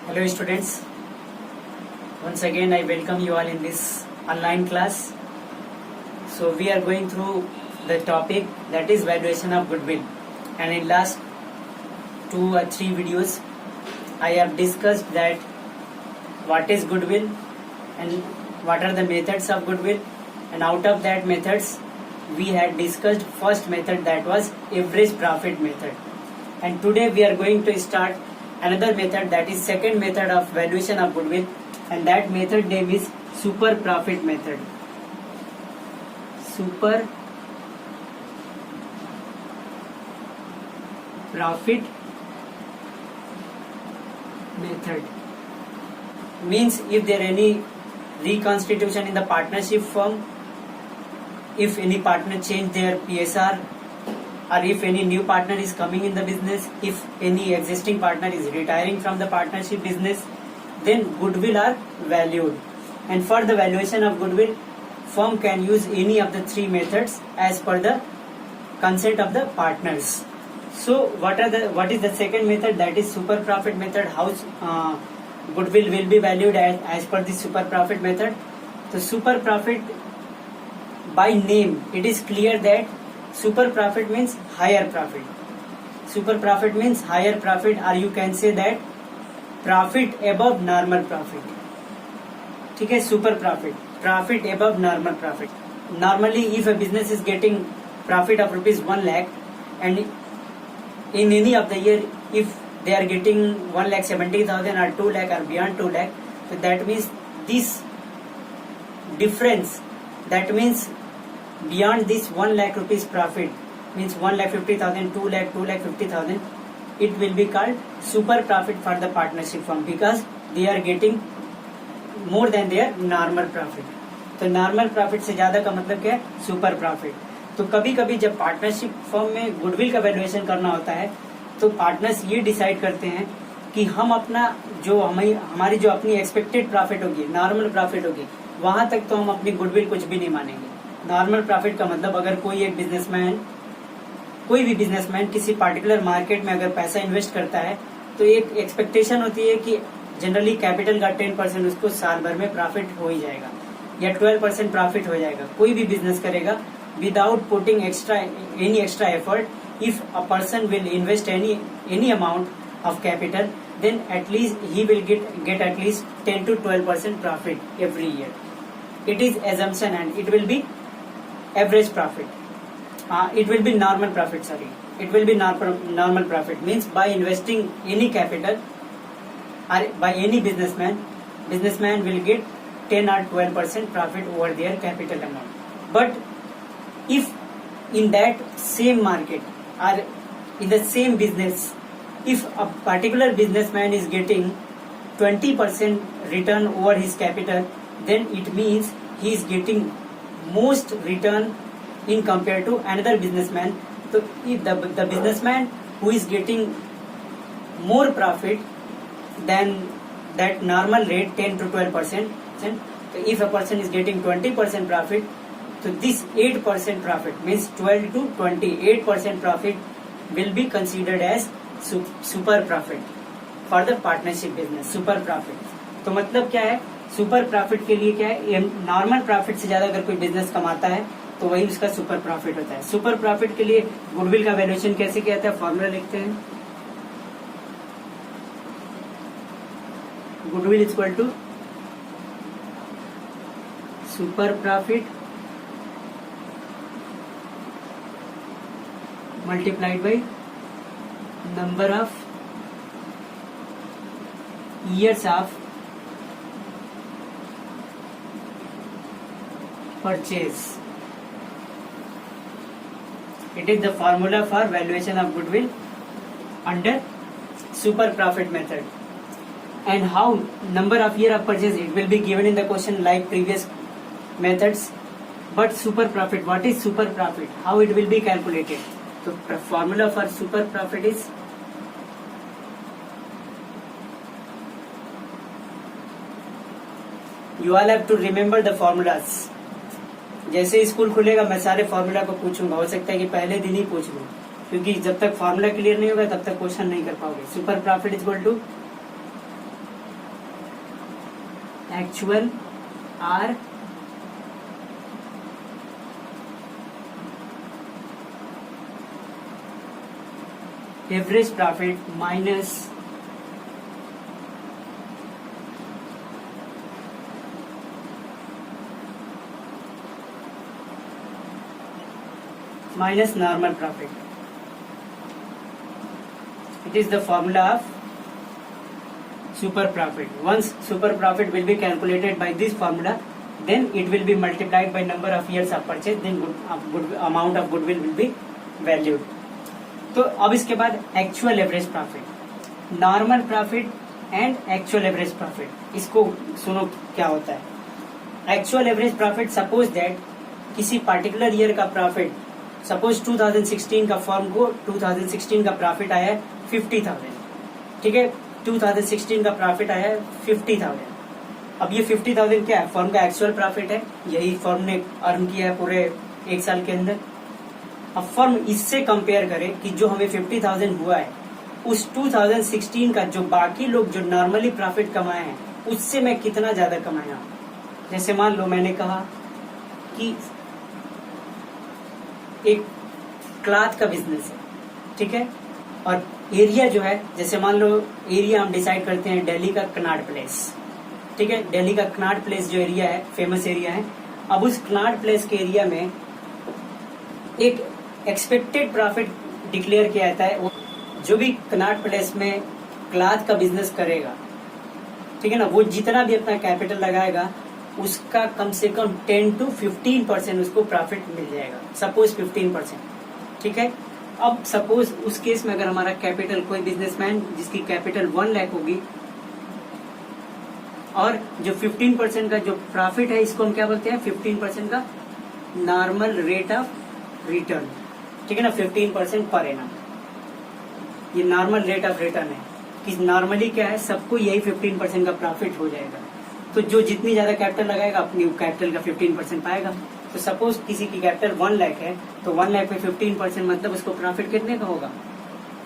Hello students, once again I welcome you all in this online class. So we are going through the topic that is valuation of goodwill, and in last 2 or 3 videos I have discussed that what is goodwill and what are the methods of goodwill, and out of that methods we had discussed first method, that was average profit method, and today we are going to start another method, that is second method of valuation of goodwill, and that method name is super profit method. Super profit method means if there any reconstitution in the partnership firm, if any partner change their PSR, or if any new partner is coming in the business, if any existing partner is retiring from the partnership business, then goodwill are valued. And for the valuation of goodwill, firm can use any of the 3 methods as per the consent of the partners. So what is the second method, that is super profit method? How goodwill will be valued as per the super profit method? So super profit, by name it is clear that super profit means higher profit. Super profit means higher profit, or you can say that profit above normal profit. ठीक है, super profit above normal profit. Normally if a business is getting profit of rupees 1 lakh, and in any of the year if they are getting 1,70,000 or 2 lakh or beyond 2 lakh, so that means this difference, that means beyond this 1 lakh rupees profit, means 1,50,000, 2 lakh, 2,50,000, it will be called super profit for the partnership firm, because they are getting more than their normal profit. तो normal profit से ज्यादा का मतलब क्या है? Super profit. तो कभी कभी जब पार्टनरशिप फर्म में गुडविल का वैल्यूएशन करना होता है, तो पार्टनर्स ये डिसाइड करते हैं कि हम अपना जो हमारी जो अपनी एक्सपेक्टेड प्रॉफिट होगी, नॉर्मल प्रॉफिट होगी, वहां तक तो हम अपनी गुडविल कुछ भी नहीं मानेंगे. नॉर्मल प्रॉफिट का मतलब, अगर कोई भी बिजनेसमैन किसी पार्टिकुलर मार्केट में अगर पैसा इन्वेस्ट करता है, तो एक एक्सपेक्टेशन होती है कि जनरली कैपिटल का 10% उसको साल भर में प्रॉफिट हो ही जाएगा, या 12% प्रॉफिट हो जाएगा. कोई भी बिजनेस करेगा without putting any extra effort. If a person will invest any amount of capital, then at least he will get at least 10 to 12% profit every year. It is assumption, and it will be average profit. It will be normal profit. It will be normal profit. Means by investing any capital, or by any businessman will get 10 or 12% profit over their capital amount. But if in that same market or in the same business, if a particular businessman is getting 20% return over his capital, then it means he is getting most return in compared to another businessman. So if the businessman who is getting more profit than that normal rate, 10 to 12%, so if a person is getting 20% profit, so this 8% profit means 12 to 28% profit will be considered as super profit for the partnership business. Super profit तो मतलब क्या है? Super profit के लिए क्या है? Normal profit से ज्यादा अगर कोई बिजनेस कमाता है तो वही उसका सुपर प्रॉफिट होता है. सुपर प्रॉफिट के लिए गुडविल का वैल्यूएशन कैसे किया जाता है? फॉर्मूला लिखते हैं. Goodwill is equal to super profit multiplied by number of years of purchase. It is the formula for valuation of goodwill under super profit method. And how number of year of purchase, it will be given in the question like previous methods. But super profit, what is super profit? How it will be calculated? So formula for super profit is you all have to remember the formulas. जैसे school खुलेगा मैं सारे formula को पूछूंगा, हो सकता है कि पहले दिन ही पूछ लूं, क्योंकि जब तक फॉर्मूला क्लियर नहीं होगा तब तक क्वेश्चन नहीं कर पाओगे. Super profit is equal to actual or average profit minus normal profit. It is the formula of super profit. Once super profit will be calculated by this formula, then it will be multiplied by number of years of purchase, then good amount of goodwill will be valued. तो अब इसके बाद actual average profit, normal profit and actual average profit, इसको सुनो क्या होता है। Actual average profit, suppose that किसी पार्टिकुलर ईयर का प्रॉफिट, सपोज 2016 का फर्म को 2016 का प्रॉफिट आया है 50,000, ठीक है, 2016 का प्रॉफिट आया है 50,000। अब ये 50,000 क्या है, फर्म का एक्चुअल प्रॉफिट है, यही फर्म ने अर्न किया है पूरे एक साल के अंदर। अब फर्म इससे कंपेयर करे कि जो हमें 50,000 हुआ है, उस 2016 का जो बाकी लोग जो नॉर्मली प्रॉफिट कमाए हैं उससे मैं कितना ज्यादा कमाया हूं। जैसे मान लो मैंने कहा कि एक क्लॉथ का बिजनेस है, ठीक है, और एरिया जो है, जैसे मान लो एरिया हम डिसाइड करते हैं दिल्ली का कनॉट प्लेस, ठीक है, दिल्ली का कनॉट प्लेस जो एरिया है फेमस एरिया है। अब उस कनॉट प्लेस के एरिया में एक एक्सपेक्टेड प्रॉफिट डिक्लेयर किया जाता है। जो भी कनॉट प्लेस में क्लॉथ का बिजनेस करेगा, ठीक है ना, वो जितना भी अपना कैपिटल लगाएगा उसका कम से कम 10 to 15% उसको प्रॉफिट मिल जाएगा, सपोज 15%, ठीक है। अब सपोज उस केस में अगर हमारा कैपिटल, कोई बिजनेसमैन जिसकी कैपिटल 1 लाख होगी और जो 15% का जो प्रॉफिट है, इसको हम क्या बोलते हैं, 15% का नॉर्मल रेट ऑफ रिटर्न, ठीक है ना, 15% पर एनम, ये नॉर्मल रेट ऑफ रिटर्न है कि नॉर्मली क्या है, सबको यही 15% का प्रॉफिट हो जाएगा। तो जो जितनी ज्यादा कैपिटल लगाएगा अपनी कैपिटल का 15% पाएगा। तो सपोज किसी की कैपिटल 1 लाख है, तो 1 लाख पे 15% मतलब उसको प्रॉफिट कितने का होगा,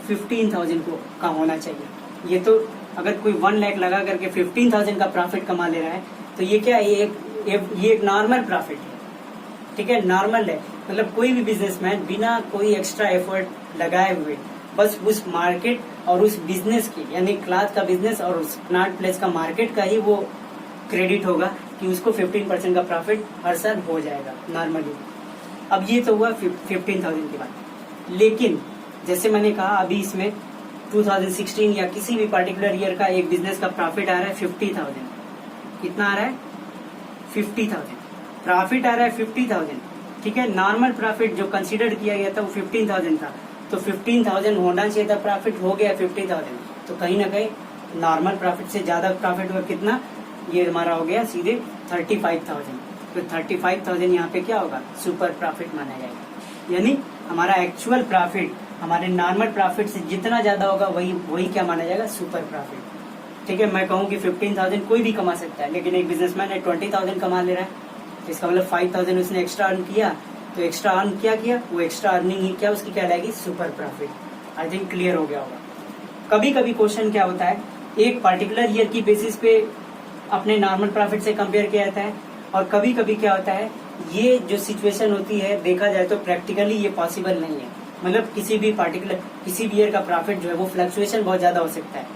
15,000 को का होना चाहिए। ये तो अगर कोई 1 लाख लगा करके 15,000 का प्रॉफिट कमा ले रहा है, तो ये क्या है, ये एक नॉर्मल प्रॉफिट है, ठीक है, नॉर्मल है। मतलब कोई भी बिजनेसमैन बिना कोई एक्स्ट्रा एफर्ट लगाए हुए बस उस मार्केट और उस बिजनेस की, यानी क्लॉथ का बिजनेस और उस कनॉट प्लेस का मार्केट का ही वो क्रेडिट होगा कि उसको 15% का प्रॉफिट हर साल हो जाएगा नॉर्मली। अब ये तो हुआ 15,000 की बात। लेकिन जैसे मैंने कहा अभी इसमें 2016 या किसी भी पर्टिकुलर ईयर का एक बिजनेस का प्रॉफिट आ रहा है 50,000। कितना आ रहा है, 50,000 प्रॉफिट आ रहा है, 50,000, ठीक है। नॉर्मल प्रॉफिट जो कंसीडर किया गया था वो 15,000 था, तो 15,000 होना चाहिए था, प्रॉफिट हो गया 50,000, तो कहीं ना कहीं नॉर्मल प्रॉफिट से ज्यादा प्रॉफिट हुआ। कितना, ये हमारा हो गया सीधे 35,000। तो 35,000 यहाँ पे क्या होगा, सुपर प्रॉफिट माना जाएगा। यानी हमारा एक्चुअल प्रॉफिट हमारे नॉर्मल प्रॉफिट से जितना ज्यादा होगा वही क्या माना जाएगा, सुपर प्रॉफिट, ठीक है। मैं कहूँ कि 15,000 कोई भी कमा सकता है, लेकिन एक बिजनेसमैन है 20,000 कमा ले रहा है, तो इसका मतलब 5,000 उसने एक्स्ट्रा अर्न किया, तो एक्स्ट्रा अर्न क्या किया, वो एक्स्ट्रा अर्निंग ही क्या उसकी कहलाएगी, super profit. I think clear हो गया होगा। कभी कभी क्वेश्चन क्या होता है, एक पर्टिकुलर ईयर की बेसिस पे अपने नॉर्मल प्रॉफिट से कंपेयर किया जाता है, और कभी कभी क्या होता है, ये जो सिचुएशन होती है देखा जाए तो प्रैक्टिकली ये पॉसिबल नहीं है। मतलब किसी भी ईयर का प्रॉफिट जो है वो फ्लक्चुएशन बहुत ज्यादा हो सकता है,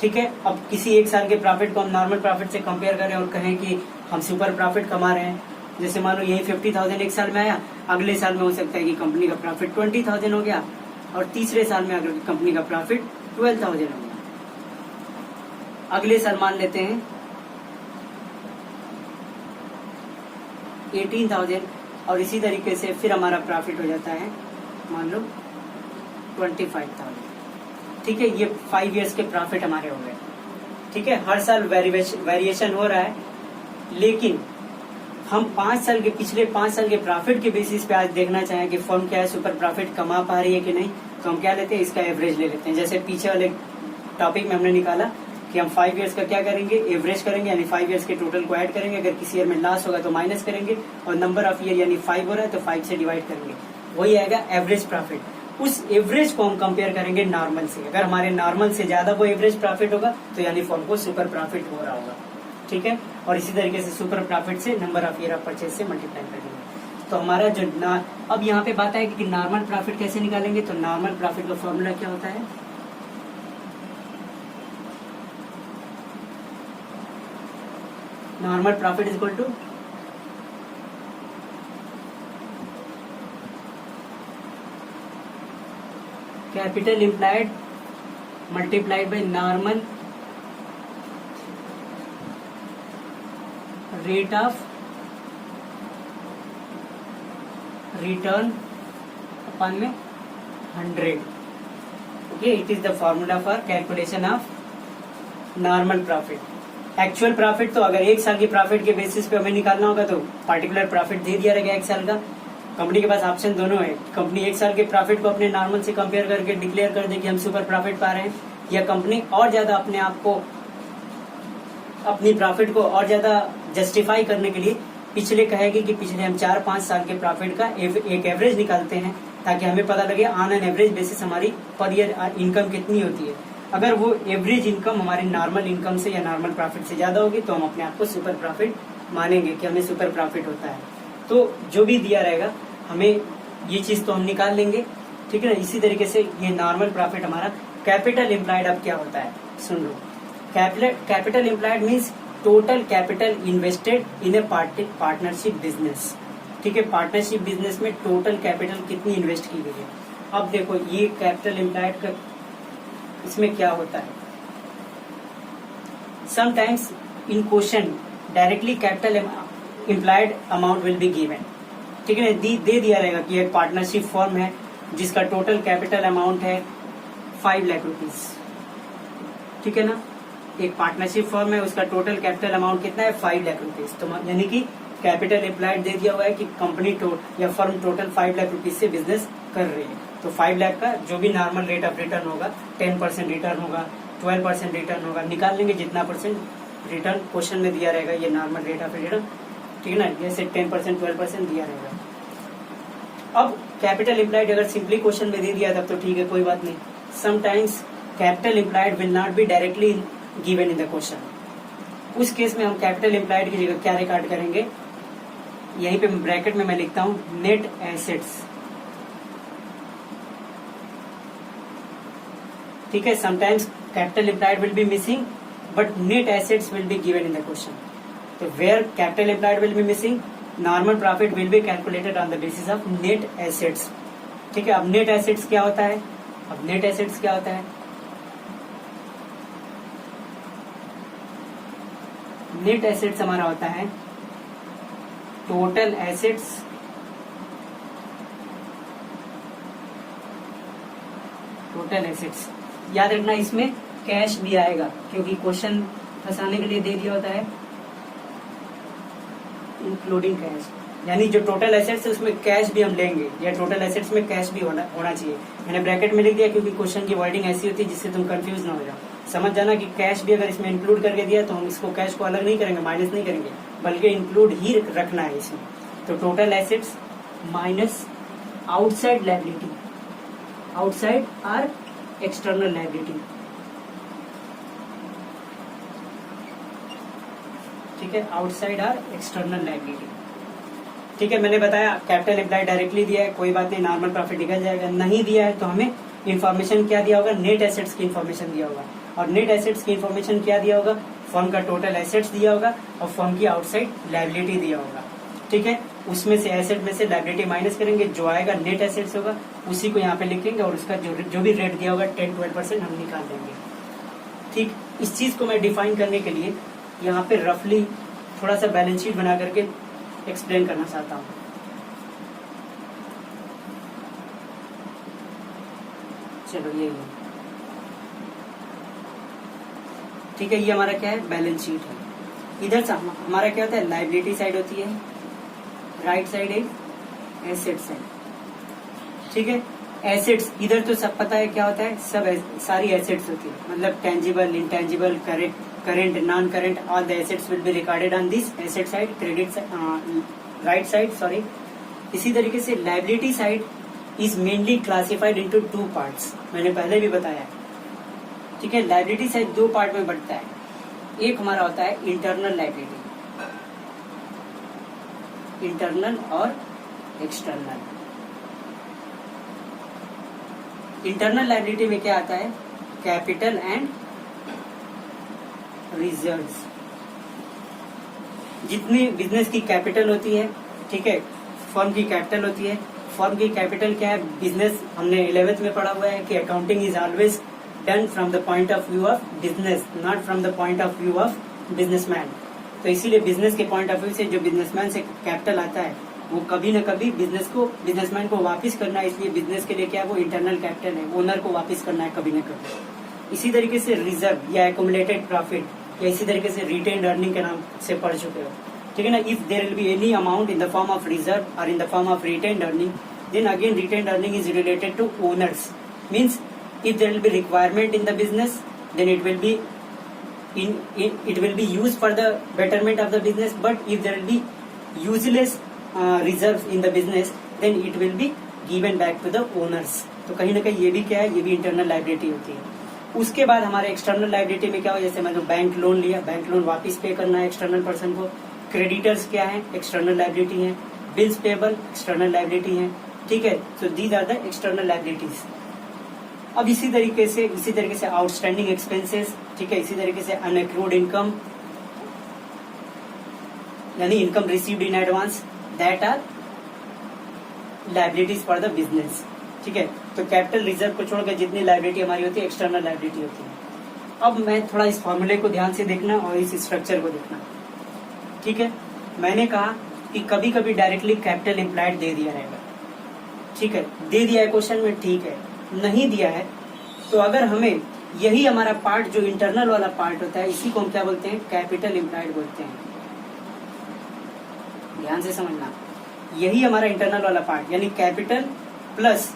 ठीक है। अब किसी एक साल के प्रॉफिट को हम नॉर्मल प्रॉफिट से कंपेयर करें और कहें कि हम सुपर प्रॉफिट कमा रहे हैं, जैसे मान लो यही 50,000 एक साल में आया, अगले साल में हो सकता है कि कंपनी का प्रॉफिट 20,000 हो गया, और तीसरे साल में अगर कंपनी का प्रॉफिट 12,000 हो गया, अगले साल मान लेते हैं 18,000, और इसी तरीके से फिर हमारा प्रॉफिट हो जाता है मान लो 25,000, ठीक है। ये 5 इयर्स के प्रॉफिट हमारे हो गए, ठीक है। हर साल वेरिएशन हो रहा है, लेकिन हम पिछले 5 साल के प्रॉफिट के बेसिस पे आज देखना चाहें कि फर्म क्या है, सुपर प्रॉफिट कमा पा रही है कि नहीं, तो हम क्या लेते हैं, इसका एवरेज ले लेते हैं। जैसे पीछे वाले टॉपिक में हमने निकाला कि हम 5 इयर्स का क्या करेंगे, एवरेज करेंगे, यानी 5 इयर्स के टोटल को ऐड करेंगे, अगर किसी ईयर में लॉस होगा तो माइनस करेंगे, और नंबर ऑफ ईयर यानी 5 हो रहा है तो 5 से डिवाइड करेंगे, वही आएगा एवरेज प्रॉफिट। उस एवरेज को हम कंपेयर करेंगे नॉर्मल से, अगर हमारे नॉर्मल से ज्यादा वो एवरेज प्रॉफिट होगा तो यानी फर्म को सुपर प्रॉफिट हो रहा होगा, ठीक है, और इसी तरीके से सुपर प्रॉफिट से number of year of purchase से मल्टीप्लाई कर देंगे। तो हमारा जो अब यहाँ पे बात है कि नॉर्मल प्रॉफिट कैसे निकालेंगे। तो नॉर्मल प्रॉफिट का फॉर्मूला क्या होता है, normal profit is equal to capital implied multiplied by normal rate of return upon में 100। Okay, it is the formula for calculation of normal profit. Actual profit तो अगर एक साल की प्रॉफिट के बेसिस पे हमें निकालना होगा तो पार्टिकुलर प्रॉफिट दे दिया रहेगा एक साल का। कंपनी के पास ऑप्शन दोनों है, कंपनी एक साल के प्रॉफिट को अपने नॉर्मल से कंपेयर करके डिक्लेयर कर दे कि हम सुपर प्रॉफिट पा रहे हैं, या कंपनी और ज्यादा अपने आप को अपनी प्रॉफिट को और ज्यादा जस्टिफाई करने के लिए पिछले कहेगी कि पिछले हम 4-5 साल के प्रॉफिट का एक एवरेज निकालते हैं, ताकि हमें पता लगे ऑन एन एवरेज बेसिस हमारी पर ईयर इनकम कितनी होती है। अगर वो एवरेज इनकम हमारी नॉर्मल इनकम से या नॉर्मल प्रॉफिट से ज्यादा होगी तो हम अपने आप को सुपर प्रॉफिट मानेंगे कि हमें सुपर प्रॉफिट होता है। तो जो भी दिया रहेगा हमें ये चीज तो हम निकाल लेंगे, ठीक है ना। इसी तरीके से ये नॉर्मल प्रॉफिट हमारा कैपिटल एम्प्लॉयड अब क्या होता है, सुन लो। Capital employed means total capital invested in a partnership business, ठीक है। पार्टनरशिप बिजनेस में टोटल कैपिटल कितनी इन्वेस्ट की गई है। अब देखो ये कैपिटल एम्प्लॉयड का इसमें क्या होता है, sometimes in question directly capital employed amount will be given, ठीक है ना। दे दिया रहेगा कि एक पार्टनरशिप फर्म है जिसका टोटल कैपिटल अमाउंट है 5 लाख रुपीज, ठीक है ना। एक पार्टनरशिप फर्म है, उसका टोटल कैपिटल अमाउंट कितना है 5 लाख रुपीज। तो यानी कि कैपिटल एम्प्लॉयड दे दिया हुआ है कि कंपनी या फर्म टोटल 5 लाख रुपीज से बिजनेस कर रही है। तो 5 लाख का जो भी नॉर्मल रेट ऑफ रिटर्न होगा, 10% रिटर्न होगा, 12% रिटर्न होगा, निकाल लेंगे जितना परसेंट रिटर्न क्वेश्चन में दिया रहेगा, ये नॉर्मल रेट ऑफ रिटर्न, ठीक है ना। जैसे 10% 12% दिया रहेगा। अब कैपिटल एम्प्लॉयड अगर सिंपली क्वेश्चन में दे दिया तब तो ठीक है, कोई बात नहीं। Sometimes capital employed will not be directly given in the question. उस केस में हम कैपिटल एम्प्लॉयड की जगह क्या रिकॉर्ड करेंगे, यहीं पे ब्रैकेट में मैं लिखता हूं नेट एसेट्स, ठीक है। Sometimes capital employed will be missing but net assets will be given in the question. तो where capital employed will be missing, normal profit will be calculated on the basis of net assets, ठीक है। अब net assets क्या होता है, अब net assets क्या होता है, नेट एसेट्स हमारा होता है टोटल एसेट्स याद रखना इसमें कैश भी आएगा क्योंकि क्वेश्चन फंसाने के लिए दे दिया होता है इंक्लूडिंग कैश, यानी जो टोटल एसेट्स है उसमें कैश भी हम लेंगे, या टोटल एसेट्स में कैश भी होना चाहिए। मैंने ब्रैकेट में लिख दिया क्योंकि क्वेश्चन की वर्डिंग ऐसी होती है जिससे तुम कंफ्यूज ना हो जाओ। समझ जाना कि कैश भी अगर इसमें इंक्लूड करके दिया तो हम इसको कैश को अलग नहीं करेंगे, माइनस नहीं करेंगे, बल्कि इंक्लूड ही रखना है इसमें। तो total assets minus outside liability, outside और एक्सटर्नल लायबिलिटी, ठीक है, आउटसाइड और एक्सटर्नल लायबिलिटी, ठीक है। मैंने बताया कैपिटल एम्प्लॉयड डायरेक्टली दिया है, कोई बात नहीं, नॉर्मल प्रॉफिट निकल जाएगा। नहीं दिया है तो हमें इन्फॉर्मेशन क्या दिया होगा, नेट एसेट्स की इन्फॉर्मेशन दिया होगा। और नेट एसेट्स की इन्फॉर्मेशन क्या दिया होगा, फर्म का टोटल एसेट्स दिया होगा और फर्म की आउटसाइड लायबिलिटी दिया होगा, ठीक है। उसमें से एसेट में से लायबिलिटी माइनस करेंगे, जो आएगा नेट एसेट्स होगा उसी को यहाँ पे लिखेंगे और उसका जो भी रेट दिया होगा 10-12% हम निकाल देंगे, ठीक। इस चीज को मैं डिफाइन करने के लिए यहाँ पे रफली थोड़ा सा बैलेंस शीट बना करके एक्सप्लेन करना चाहता हूँ। चलो ये ठीक है, ये हमारा क्या है, बैलेंस शीट है। इधर से हमारा क्या होता है, लायबिलिटी साइड होती है, राइट साइड एक एसेट साइड, ठीक है। एसेट्स इधर तो सब पता है क्या होता है, सब सारी एसेट्स होती है, मतलब tangible, intangible, current, non current, all the assets will be recorded on this asset side, credit right side, sorry. इसी तरीके से liability side is mainly classified into 2 parts, मैंने पहले भी बताया, ठीक है। लायबिलिटी साइड 2 पार्ट में बढ़ता है। एक हमारा होता है इंटरनल लायबिलिटी, इंटरनल और एक्सटर्नल। इंटरनल लायबिलिटी में क्या आता है, कैपिटल एंड रिजर्व्स। जितनी बिजनेस की कैपिटल होती है, ठीक है, फर्म की कैपिटल होती है। फर्म की कैपिटल क्या है, बिजनेस, हमने 11th में पढ़ा हुआ है कि accounting is always done from the point of view of business, not from the point of view of businessman. तो इसीलिए बिजनेस के पॉइंट ऑफ व्यू से जो बिजनेसमैन से कैपिटल आता है वो कभी न कभी बिजनेसमैन को वापस करना है। इसलिए बिजनेस के लिए क्या, वो इंटरनल कैपिटल है, ओनर को वापस करना है कभी न कभी। इसी तरीके से रिजर्व या एकुमुलेटेड प्रॉफिट या इसी तरीके से रिटेन्ड अर्निंग के नाम से पढ़ चुके हो, ठीक है ना। If there will be any amount in the form of reserve और in the form of retained earning, then again retained earning is related to owners. Means if there will be requirement in the business, then it will be used for the betterment of the business. But if there will be useless reserves in the business, then it will be given back to the owners. तो कहीं ना कहीं ये भी क्या है, ये भी इंटरनल लायबिलिटी होती है। उसके बाद हमारे एक्सटर्नल लायबिलिटी में क्या हो, जैसे मैंने बैंक लोन लिया, बैंक लोन वापस पे करना है एक्सटर्नल पर्सन को। क्रेडिटर्स क्या है, एक्सटर्नल लायबिलिटी है। बिल्स पेबल एक्सटर्नल लायबिलिटी है, ठीक है। So these are the external liabilities. अब इसी तरीके से आउटस्टैंडिंग एक्सपेंसेस, ठीक है, इसी तरीके से अनअक्रूड इनकम यानी income received in advance, that are liabilities for the business, ठीक है। तो कैपिटल रिजर्व को छोड़कर जितनी लायबिलिटी हमारी होती है एक्सटर्नल लायबिलिटी होती है। अब मैं थोड़ा इस फॉर्मूले को ध्यान से देखना और इस स्ट्रक्चर को देखना, ठीक है। मैंने कहा कि कभी कभी डायरेक्टली कैपिटल इम्प्लाइड दे दिया रहेगा, ठीक है, दे दिया है क्वेश्चन में, ठीक है। नहीं दिया है तो अगर हमें यही हमारा पार्ट जो इंटरनल वाला पार्ट होता है, इसी को हम क्या बोलते हैं, कैपिटल इम्प्लाइड बोलते हैं। ध्यान से समझना, यही हमारा इंटरनल वाला पार्ट यानी कैपिटल प्लस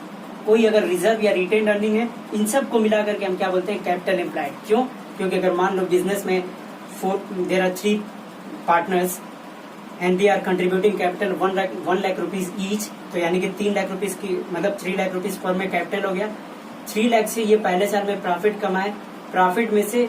कोई अगर रिजर्व या रिटेन्ड अर्निंग है, इन सब को मिला करके हम क्या बोलते हैं, कैपिटल इम्प्लाइड। क्यों, क्योंकि अगर मान लो बिजनेस में there are 3 partners and they are contributing capital 1 lakh rupees each, तो यानी कि 3 लाख रुपीज की मतलब 3 लाख रुपीज फर्म में कैपिटल हो गया। 3 लाख से ये पहले साल में प्रॉफिट कमाए, प्रॉफिट में से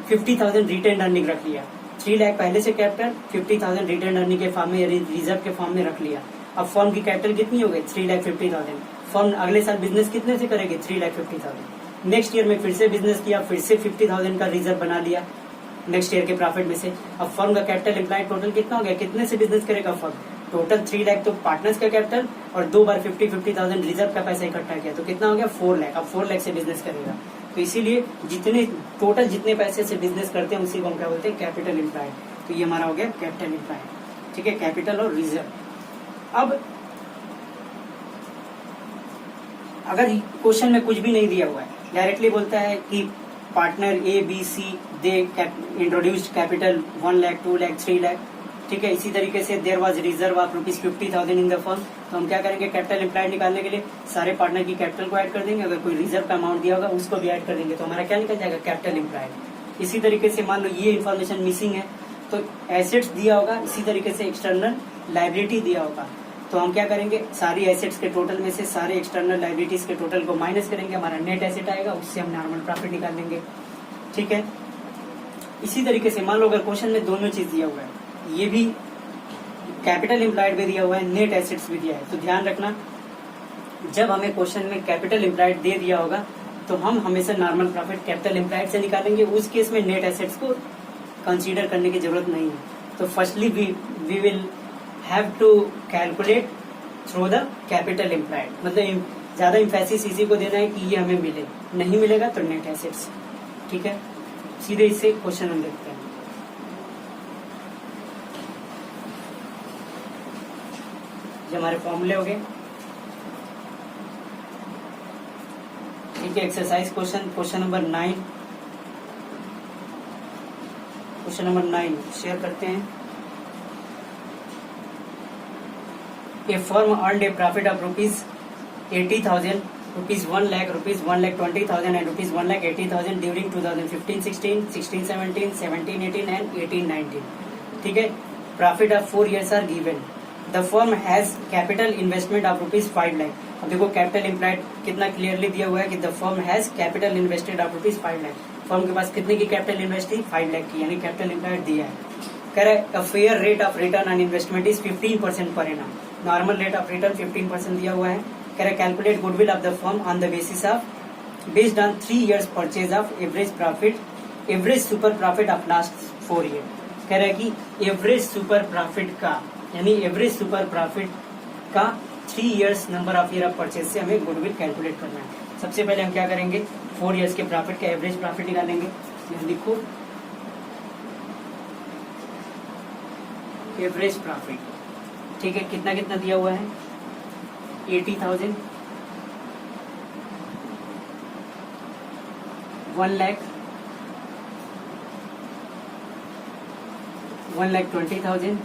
50,000 रिटेन्ड अर्निंग रख लिया। 3 लाख पहले से कैपिटल, 50,000 रिटेन्ड अर्निंग के फॉर्म में या रिजर्व के फॉर्म में रख लिया। अब फर्म की कैपिटल कितनी हो गई, 3,50,000। फर्म अगले साल बिजनेस कितने से करेगी, 3,50,000। नेक्स्ट ईयर में फिर से बिजनेस किया, फिर से 50,000 का रिजर्व बना लिया नेक्स्ट ईयर के प्रॉफिट में से। अब फर्म का कैपिटल इम्प्लाइड टोटल कितना हो गया, कितने से बिजनेस करेगा फर्म, टोटल 3 लाख तो पार्टनर्स का कैपिटल और 2 बार 50,000 रिजर्व का पैसा इकट्ठा किया, तो कितना हो गया, 4 लाख। अब 4 लाख से बिजनेस करेगा, तो इसीलिए जितने पैसे से बिजनेस करते हैं उसी को हम क्या बोलते हैं, कैपिटल इम्प्लाइड। तो ये हमारा हो गया कैपिटल इम्प्लाइड, ठीक है, कैपिटल और रिजर्व। अब अगर क्वेश्चन में कुछ भी नहीं दिया हुआ है, डायरेक्टली बोलता है कि partner A B C they introduced capital 1 lakh 2 lakh 3 lakh, ठीक है। इसी तरीके से there was reserve of ₹50,000 in the firm, तो हम क्या करेंगे, कैपिटल इम्प्लाइड निकालने के लिए सारे पार्टनर की कैपिटल को ऐड कर देंगे, अगर कोई रिजर्व का अमाउंट दिया होगा उसको भी ऐड कर देंगे, तो हमारा क्या निकल जाएगा, कैपिटल इम्प्लाइड। इसी तरीके से मान लो ये इन्फॉर्मेशन मिसिंग है तो एसेट्स दिया होगा, इसी तरीके से एक्सटर्नल लायबिलिटी दिया होगा, तो हम क्या करेंगे, सारी एसेट्स के टोटल में से सारे एक्सटर्नल लायबिलिटीज के टोटल को माइनस करेंगे, हमारा नेट एसेट आएगा, उससे हम नॉर्मल प्रॉफिट निकाल लेंगे, ठीक है। इसी तरीके से मान लो अगर क्वेश्चन में दोनों चीज दिया हुआ है, ये भी कैपिटल इम्प्लाइड भी दिया हुआ है, नेट एसेट्स भी दिया है, तो ध्यान रखना जब हमें क्वेश्चन में कैपिटल इम्प्लाइड दे दिया होगा तो हम हमेशा नॉर्मल प्रॉफिट कैपिटल इम्प्लाइड से निकालेंगे, उस केस में नेट एसेट्स को कंसीडर करने की जरूरत नहीं है। तो firstly we will have to calculate through the capital implied, मतलब ज्यादा इम्फेसिस इसी को देना है कि ये हमें मिले, नहीं मिलेगा तो नेट एसेट्स, ठीक है। सीधे इससे क्वेश्चन हम देखते हैं। ये हमारे फॉर्मूले हो गए, ठीक है। एक्सरसाइज क्वेश्चन नंबर 9 शेयर करते हैं। A firm earned a profit of ₹80,000, ₹1 lakh, ₹1,20,000 and ₹1,80,000 during 2015-16, 16-17, 17-18 and 18-19, ठीक है। Profit of 4 years are given. The firm has capital investment of ₹5 lakh. अब देखो कैपिटल इम्प्लाइड कितना क्लियरली दिया हुआ है कि the firm has capital invested of ₹5 lakh. Firm के पास कितने की कैपिटल इन्वेस्ट थी, 5 लाख की, यानी कैपिटल एम्प्लॉयड दिया है। कह रहा है a fair rate of return on investment is 15% per annum, normal rate of return 15% दिया हुआ है। कह रहा है calculate goodwill of the firm on the basis of based on 3 years purchase of average profit, average super profit of last 4 year। कह रहा है कि एवरेज सुपर प्रॉफिट का, यानी एवरेज सुपर प्रॉफिट का 3 years number of year of purchase से हमें goodwill calculate करना है। सबसे पहले हम क्या करेंगे, 4 years के प्रॉफिट का एवरेज प्रॉफिट निकालेंगे। यहाँ लिखो एवरेज प्रॉफिट, ठीक है, कितना कितना दिया हुआ है, 80,000, 1 लाख, 1,20,000,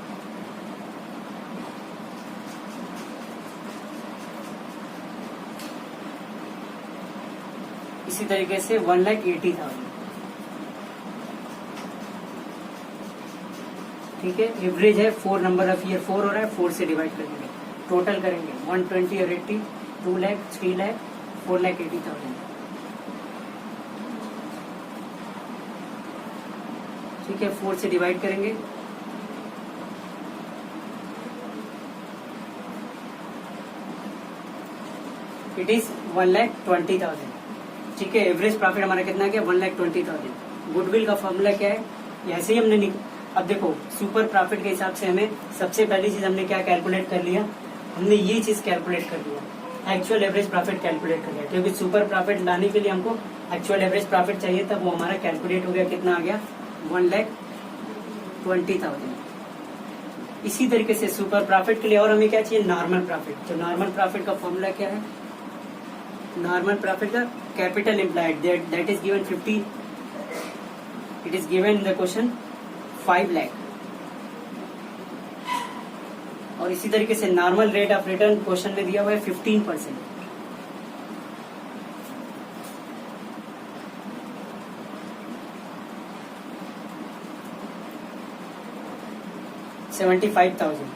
इसी तरीके से 1,80,000, ठीक है। एवरेज है 4 नंबर ऑफ ईयर, 4 हो रहा है, 4 से डिवाइड करेंगे, टोटल करेंगे 120 और 80, 2 लाख, 3 लाख, 4,80,000, ठीक है। 4 से डिवाइड करेंगे, इट इज 1,20,000, ठीक है। एवरेज प्रॉफिट हमारा कितना गया, 1,20,000। गुडविल का फॉर्मूला क्या है, ऐसे ही हमने अब देखो सुपर प्रॉफिट के हिसाब से हमें सबसे पहली चीज हमने क्या कैलकुलेट कर लिया, हमने ये चीज कैलकुलेट कर लिया, एक्चुअल एवरेज प्रॉफिट कैलकुलेट कर लिया, क्योंकि सुपर प्रॉफिट लाने के लिए हमको एक्चुअल एवरेज प्रॉफिट चाहिए, तब वो हमारा कैलकुलेट हो गया, कितना आ गया, 1,20,000। इसी तरीके से सुपर प्रॉफिट के लिए और हमें क्या चाहिए, नॉर्मल प्रॉफिट। तो नॉर्मल प्रॉफिट का फॉर्मूला क्या है, नॉर्मल प्रॉफिट का capital employed that is given 50, it is given in the question 5 lakh. और इसी तरीके से normal rate of return question में दिया हुआ है 15%। $75,000,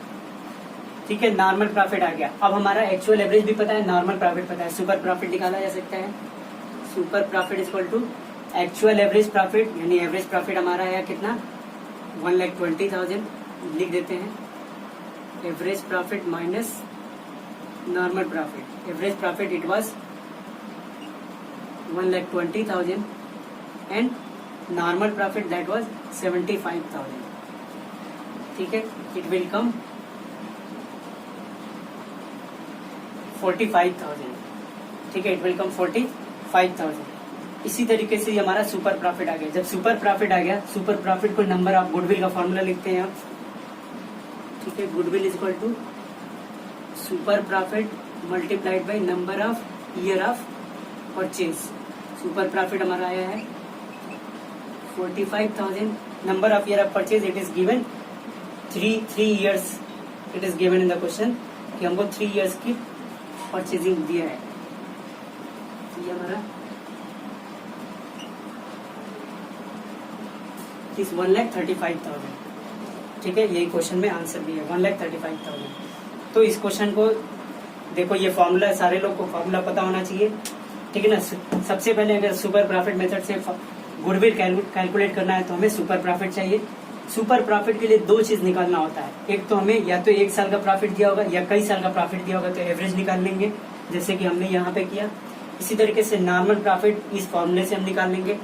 ठीक है। नॉर्मल प्रॉफिट आ गया। अब हमारा एक्चुअल एवरेज भी पता है, नॉर्मल प्रॉफिट पता है, सुपर प्रॉफिट निकाला जा सकता है। Super profit equal to actual average profit, यानी एवरेज प्रॉफिट हमारा है कितना, 1,20,000, लिख देते हैं। Average profit minus normal profit, average profit it was 1,20,000 and normal profit that was 75,000, ठीक है। इट विल कम 45,000, ठीक है, इट विल कम 45,000। इसी तरीके से हमारा सुपर प्रॉफिट आ गया। जब सुपर प्रॉफिट आ गया, सुपर प्रॉफिट को नंबर ऑफ गुडविल का फॉर्मूला लिखते हैं आप, ठीक है। Goodwill is equal to super profit multiplied by number of year of purchase. Super profit हमारा आया है 45,000, number of year of purchase it is given 3 years, it is given in the question कि हमको 3 years की purchasing दिया है। ये हमारा इस 1,35,000, ठीक है। यही क्वेश्चन में आंसर भी है 1,35,000। तो इस क्वेश्चन को देखो, ये फॉर्मूला सारे लोग को फॉर्मूला पता होना चाहिए, ठीक है ना। सबसे पहले अगर सुपर प्रॉफिट मेथड से गुडविल कैलकुलेट करना है तो हमें सुपर प्रॉफिट चाहिए। सुपर प्रॉफिट के लिए 2 चीज निकालना होता है, एक तो हमें या तो 1 साल का प्रॉफिट दिया होगा या कई साल का प्रॉफिट दिया होगा, तो एवरेज निकाल लेंगे, जैसे कि हमने यहाँ पे किया। इसी तरीके से नॉर्मल प्रॉफिट इस फॉर्मूले से हम निकाल लेंगे,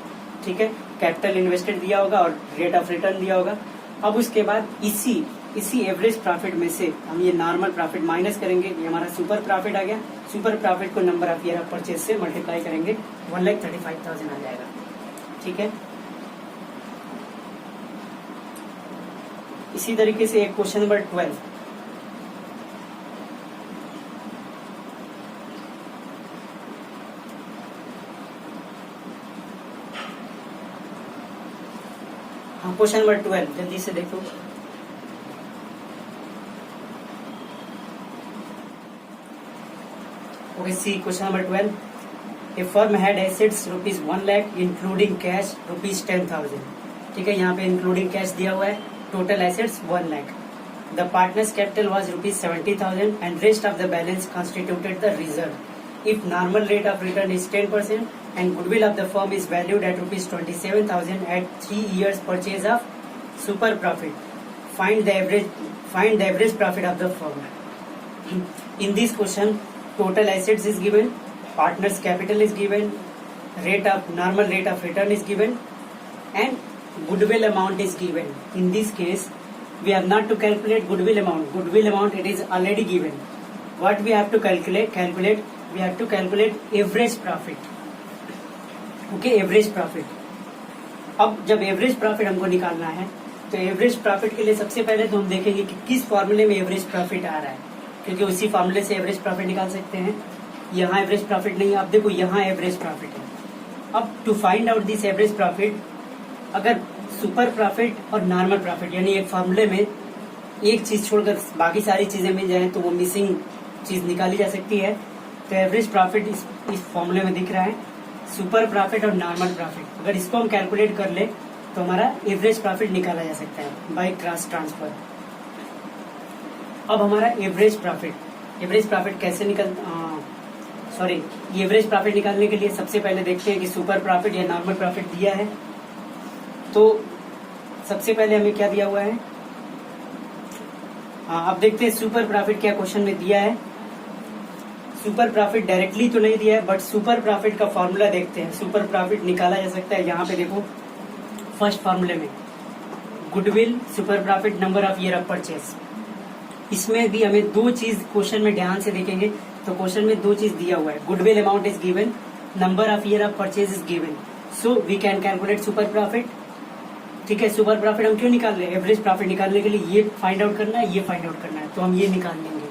ठीक है। कैपिटल इन्वेस्टेड दिया होगा और रेट ऑफ रिटर्न दिया होगा। अब उसके बाद इसी एवरेज प्रॉफिट में से हम ये नॉर्मल प्रॉफिट माइनस करेंगे, ये हमारा सुपर प्रॉफिट आ गया। सुपर प्रॉफिट को number of year of purchase से मल्टीप्लाई करेंगे, 1,35,000 आ जाएगा, ठीक है। इसी तरीके से एक क्वेश्चन नंबर 12, हाँ क्वेश्चन नंबर 12 जल्दी से देखो। Okay, C question number 12, a firm had assets ₹1 lakh including cash ₹10,000, ठीक है। यहाँ पे इंक्लूडिंग कैश दिया हुआ है, total assets 1 lakh. The partners capital was ₹70,000 and rest of the balance constituted the reserve. if normal rate of return is 10% and goodwill of the firm is valued at rupees 27,000 at 3 years purchase of super profit. Find the average profit of the firm. In this question, total assets is given, partners capital is given, normal rate of return is given, and goodwill amount is given. In this case, we have not to calculate goodwill amount. Goodwill amount it is already given. What we have to calculate? We have to calculate average profit. Okay, average profit. अब जब average profit हमको निकालना है तो average profit के लिए सबसे पहले तो हम देखेंगे कि किस फॉर्मूले में एवरेज प्रॉफिट आ रहा है, क्योंकि उसी फॉर्मूले से एवरेज प्रॉफिट निकाल सकते हैं. यहाँ एवरेज प्रॉफिट नहीं है. अब देखो यहाँ एवरेज प्रॉफिट है. अब to find out this average profit, अगर सुपर प्रॉफिट और नॉर्मल प्रॉफिट यानी एक फॉर्मूले में एक चीज छोड़कर बाकी सारी चीजें मिल जाए तो वो मिसिंग चीज निकाली जा सकती है. तो एवरेज प्रॉफिट इस फॉर्मूले में दिख रहा है, सुपर प्रॉफिट और नॉर्मल प्रॉफिट. अगर इसको हम कैलकुलेट कर ले तो हमारा एवरेज प्रॉफिट निकाला जा सकता है बाय क्रॉस ट्रांसफर. अब हमारा एवरेज प्रॉफिट कैसे एवरेज प्रॉफिट निकालने के लिए सबसे पहले देखते हैं कि सुपर प्रॉफिट या नॉर्मल प्रॉफिट दिया है. तो सबसे पहले हमें क्या दिया हुआ है, अब देखते हैं सुपर प्रॉफिट क्या क्वेश्चन में दिया है. सुपर प्रॉफिट डायरेक्टली तो नहीं दिया है, बट सुपर प्रॉफिट का फॉर्मूला देखते हैं. सुपर प्रॉफिट निकाला जा सकता है. यहाँ पे देखो फर्स्ट फॉर्मूले में goodwill super profit number of year of purchase. इसमें भी हमें दो चीज क्वेश्चन में ध्यान से देखेंगे तो क्वेश्चन में दो चीज दिया हुआ है. Goodwill amount is given, number of year of purchase is given, so we can calculate super profit. ठीक है, सुपर प्रॉफिट हम क्यों निकाल रहे हैं? एवरेज प्रॉफिट निकालने के लिए ये फाइंड आउट करना है, ये फाइंड आउट करना है, तो हम ये निकाल लेंगे.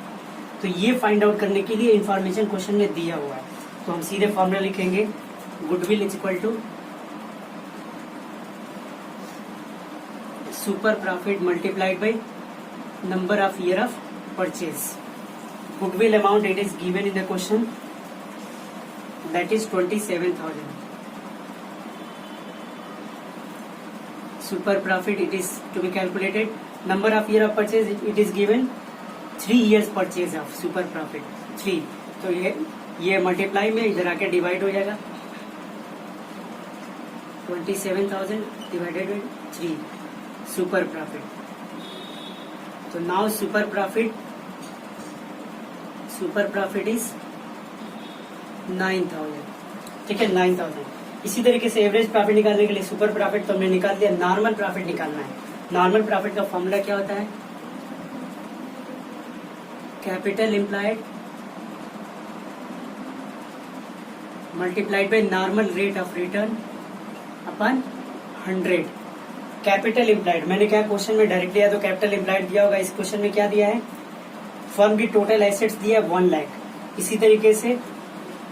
तो ये फाइंड आउट करने के लिए इंफॉर्मेशन क्वेश्चन में दिया हुआ है. तो हम सीधे फॉर्मूला लिखेंगे, goodwill is equal to super profit multiplied by number of year of purchase. Goodwill amount it is given in the question, that is 27,000. Super profit it is to be calculated. Number of year of purchase it is given 3 years purchase of super profit 3. तो ये multiply में इधर आके divide हो जाएगा. 27,000 divided by 3 super profit. तो now super profit is 9,000. ठीक है, 9,000. इसी तरीके से एवरेज प्रॉफिट निकालने के लिए सुपर प्रॉफिट तो हमने निकाल दिया. नॉर्मल प्रॉफिट निकालना है. नॉर्मल प्रॉफिट का फॉर्मूला क्या होता है? Capital employed multiplied by normal rate of return upon 100. Capital employed मैंने क्या क्वेश्चन में डायरेक्ट दिया तो कैपिटल एम्प्लॉयड दिया होगा. इस क्वेश्चन में क्या दिया है? फर्म की टोटल एसेट्स दिया 1 लाख. इसी तरीके से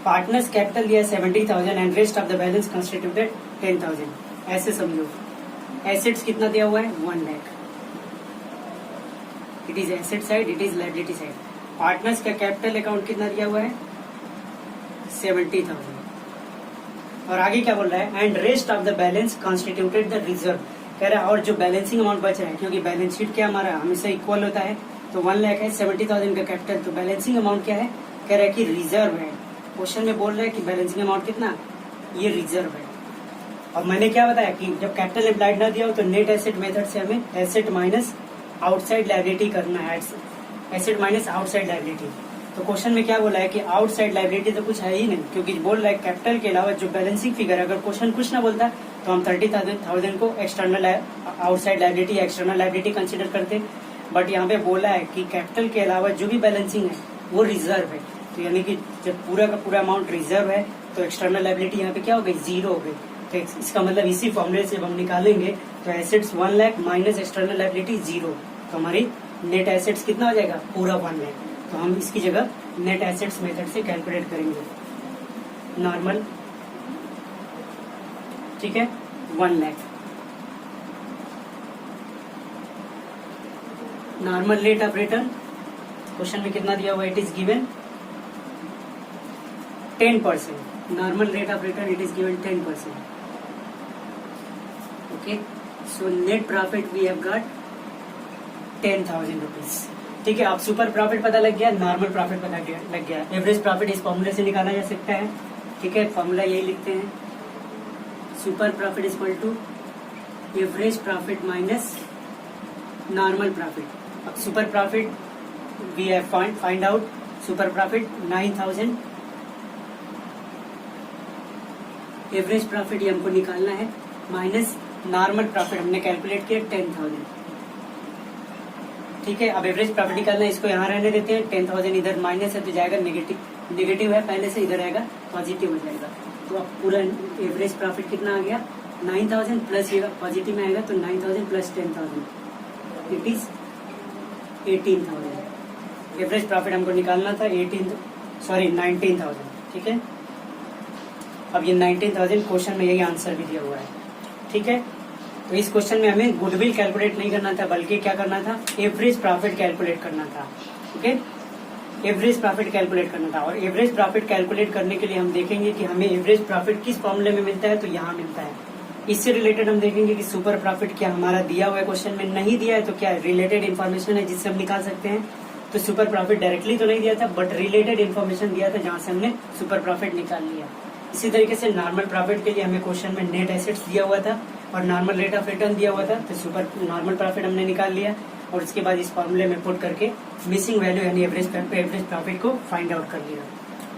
पार्टनर्स कैपिटल दिया 70,000 and rest of the balance constituted 10,000. ऐसे समझो, एसेट्स कितना दिया हुआ है? 1 lakh. It is asset side, it is liability side. Partners का कैपिटल अकाउंट कितना दिया हुआ है? 70,000. और आगे क्या बोल रहा है? And rest of the balance constituted the reserve. कह रहा है और जो बैलेंसिंग अमाउंट बच रहा है, क्योंकि बैलेंस शीट क्या हमारा हमेशा इक्वल होता है, तो 1 लाख है, 70,000 का कैपिटल, तो बैलेंसिंग अमाउंट क्या है? कह रहा है कि रिजर्व है. क्वेश्चन में बोल रहा है कि बैलेंसिंग अमाउंट कितना? ये रिजर्व है. और मैंने क्या बताया कि जब कैपिटल एम्प्लॉयड ना दिया हो तो नेट एसेट मेथड से हमें एसेट माइनस आउटसाइड लायबिलिटी करना है. Asset minus outside liability. तो क्वेश्चन में क्या बोला है कि आउटसाइड लायबिलिटी तो कुछ है ही नहीं, क्योंकि बोल रहा है कैपिटल के अलावा जो बैलेंसिंग फिगर है. अगर क्वेश्चन कुछ ना बोलता तो हम 30,000 को external outside liability external liability consider करते. बट यहाँ पे बोला है कि कैपिटल के अलावा जो भी बैलेंसिंग है वो रिजर्व है. तो यानी कि जब पूरा का पूरा अमाउंट रिजर्व है तो एक्सटर्नल लायबिलिटी यहाँ पे क्या हो गई? 0 हो गई. तो इसका मतलब इसी फॉर्मूले से जब हम निकालेंगे तो assets 1 lakh minus external liability 0, तो हमारी नेट एसेट्स कितना हो जाएगा? पूरा 1 लाख. तो हम इसकी जगह नेट एसेट्स मेथड से कैलकुलेट करेंगे. नॉर्मल, ठीक है, 1 lakh. Normal rate of return question में कितना दिया हुआ? It is given 10%. Normal rate of return it is given 10%. Okay, so net profit we have got 10,000 rupees. ठीक है, अब सुपर प्रॉफिट पता लग गया, नॉर्मल प्रॉफिट पता लग गया, एवरेज प्रॉफिट इस फॉर्मूले से निकाला जा सकता है। ठीक है, फॉर्मूला यही लिखते हैं, super profit is equal to average profit minus normal profit. अब super profit we have find out, super profit 9000, average profit ये हमको निकालना है, माइनस नॉर्मल प्रॉफिट हमने कैलकुलेट किया 10,000। ठीक है, अब एवरेज प्रॉफिट निकालना है, इसको यहाँ रहने देते हैं, 10,000 इधर माइनस है तो जाएगा नेगेटिव, नेगेटिव है पहले से, इधर आएगा पॉजिटिव हो जाएगा। तो अब पूरा एवरेज प्रॉफिट कितना आ गया 9000 प्लस ये पॉजिटिव में आएगा तो 9000 plus 10,000 it is 18,000। Average profit हमको निकालना था 19,000। ठीक है, अब ये 19,000 क्वेश्चन में यही आंसर भी दिया हुआ है। ठीक है, तो इस क्वेश्चन में हमें गुडविल कैलकुलेट नहीं करना था, बल्कि क्या करना था, एवरेज प्रॉफिट कैलकुलेट करना था। ओके, एवरेज प्रॉफिट कैलकुलेट करना था, और एवरेज प्रॉफिट कैलकुलेट करने के लिए हम देखेंगे कि हमें एवरेज प्रॉफिट किस फॉर्मूले में मिलता है, तो यहाँ मिलता है। इससे रिलेटेड हम देखेंगे कि सुपर प्रॉफिट क्या हमारा दिया हुआ है क्वेश्चन में, नहीं दिया है तो क्या रिलेटेड इन्फॉर्मेशन है जिससे हम निकाल सकते हैं। तो सुपर प्रॉफिट डायरेक्टली तो नहीं दिया था, बट रिलेटेड इन्फॉर्मेशन दिया था जहां से हमने सुपर प्रॉफिट निकाल लिया। इसी तरीके से नॉर्मल प्रॉफिट के लिए हमें क्वेश्चन में नेट एसेट्स दिया हुआ था और नॉर्मल रेट ऑफ रिटर्न दिया हुआ था, तो सुपर नॉर्मल प्रॉफिट हमने निकाल लिया और उसके बाद इस फॉर्मूले में पुट करके मिसिंग वैल्यू यानी एवरेज प्रॉफिट को फाइंड आउट कर लिया।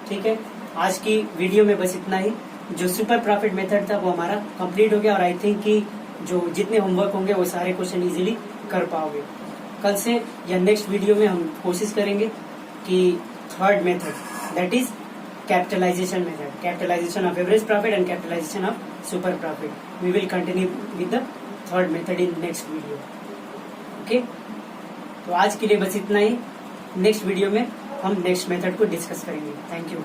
ठीक है, आज की वीडियो में बस इतना ही। जो सुपर प्रॉफिट मेथड था वो हमारा कंप्लीट हो गया, और आई थिंक कि जो जितने होमवर्क होंगे वो सारे क्वेश्चन इजीली कर पाओगे। कल से या नेक्स्ट वीडियो में हम कोशिश करेंगे कि third method, that is capitalization method, capitalization of average profit and capitalization of super profit. We will continue with the third method in next video. Okay, तो आज के लिए बस इतना ही। नेक्स्ट वीडियो में हम नेक्स्ट मेथड को डिस्कस करेंगे। Thank you.